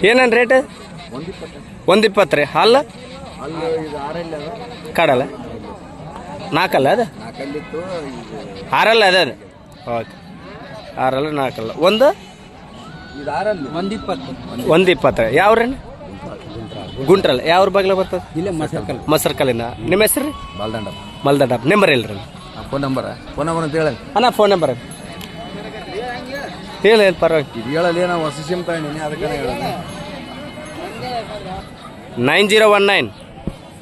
ಏನೇನು ರೇಟ್? 120 ರೀ. ಹಾಲು ಕಾಡಲ್ಲ 4 ಅದು 6 ಅದ ಅದು. ಓಕೆ 6 4 ಒಂದು 120. ಯಾವ್ರಿ? ಗುಂಟ್ರಲ್ಲ. ಯಾವ್ರ ಬಾಗಿಲ ಬರ್ತದೆ? ಇಲ್ಲೇ ಮಸರ್ಕಲ್ಲಿಂದ. ನಿಮ್ಮ ಹೆಸರು ರೀ? ಮಲ್ದಂಡಪ್ಪ. ನಂಬರ್ ಇಲ್ರಿ? ಫೋನ್ ನಂಬರ್ ಅಂತ ಹೇಳಿ ಅಣ್ಣ. ಫೋನ್ ನಂಬರ್ ಹೇಳಿ. ಪರವಾಗಿ ಹೇಳಲ್ಲ. ನಾವು ಹೊಸ ಸಿಮ್ ತಗೊಂಡಿನಿ, ಅದಕ್ಕೆ ಹೇಳೋದು. 9019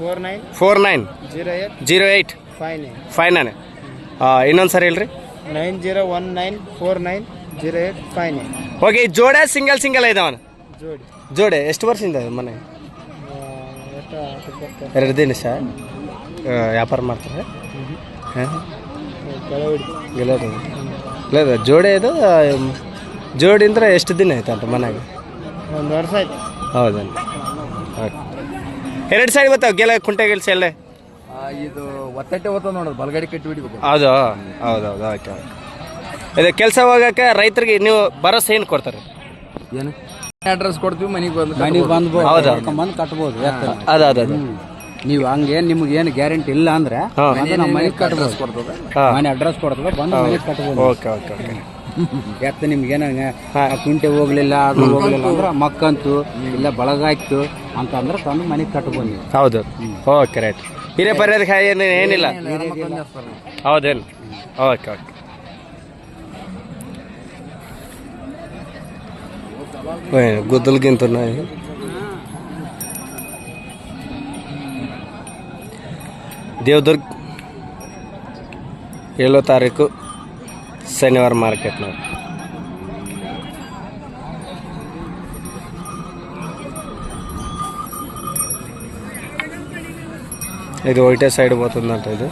49 08 59. ಇನ್ನೊಂದು ಸರಿ ಹೇಳ್ರಿ. 9019490859. ಓಕೆ. ಜೋಡೆ ಸಿಂಗಲ್ ಇದಾವನ? ಜೋಡೆ. ಎಷ್ಟು ವರ್ಷದಿಂದ ಮನೆ? 2 ದಿನ ಸರ್ ವ್ಯಾಪಾರ ಮಾಡ್ತಾರೆ. ಇಲ್ಲ ಜೋಡೆ ಇದು ಜೋಡಿ ಅಂದ್ರೆ ಎಷ್ಟು ದಿನ ಆಯ್ತು ಅಂತ ಮನೆಗೆ? 1 ವರ್ಷ ಆಯ್ತು. ಹೌದಲ್ಲ. ಓಕೆ. 2 ಸೈಡ್ ಬರ್ತಾವೆ ಗೆಲ ಕುಂಟೆ ಗೆಲ್ಸ ಎಲ್ಲ? ಇದು ಒತ್ತಟ್ಟೆ ಓದ್ತದೆ ನೋಡೋದು, ಬಲಗಡೆ ಕಟ್ಟಿ ಬಿಡ್ಬೇಕು. ಹೌದೌದು. ಓಕೆ. ಇದು ಕೆಲಸ ಹೋಗಕ್ಕೆ ರೈತರಿಗೆ ನೀವು ಭರೋಸೆ ಏನು ಕೊಡ್ತಾರೆ? ಏನು ಅಡ್ರೆಸ್ ಕೊಡ್ತೀವಿ, ಮನೆಗೆ ಬಂದು ಹೌದಾ? ಕಟ್ಬೋದು. ಅದು ನೀವು ಹಂಗೆ ನಿಮ್ಗೆ ಏನು ಗ್ಯಾರಂಟಿ ಇಲ್ಲ ಅಂದ್ರೆ ಮನೆಗೆ ಕಟ್ಬೋದು. ಕೊಡ್ತದೆ, ಮನೆ ಅಡ್ರೆಸ್ ಕೊಡ್ತದೆ, ಬಂದು ಮನೆಗೆ ಕಟ್ಬೋದು. ಓಕೆ. ಎತ್ತ ನಿಮ್ಗೆ ಏನ ಕುಂಟೆ ಹೋಗ್ಲಿಲ್ಲ, ಅದು ಹೋಗ್ಲಿಲ್ಲ ಅಂದ್ರೆ ಮಕ್ಕಂತು ಇಲ್ಲ ಬಳಗಾಯ್ತು ಅಂತ ಅಂದ್ರೆ ತಂದು ಮನೆಗೆ ಕಟ್ಬೋದು ನೀವು. ಹೌದು. Okay right. ಹಿರೇ ಪರಿಹಾರ ಏನಿಲ್ಲ? ಹೌದೇನು? ಓಕೆ. ಗುದ್ದಲ್ಗಿಂತ ದೇವದುರ್ಗ 7 ತಾರೀಕು ಶನಿವಾರ ಮಾರ್ಕೆಟ್ನಾಗ. ಇದು ಒಯ್ಟೆ ಸೈಡ್ ಬರ್ತದಂತ ಇದು.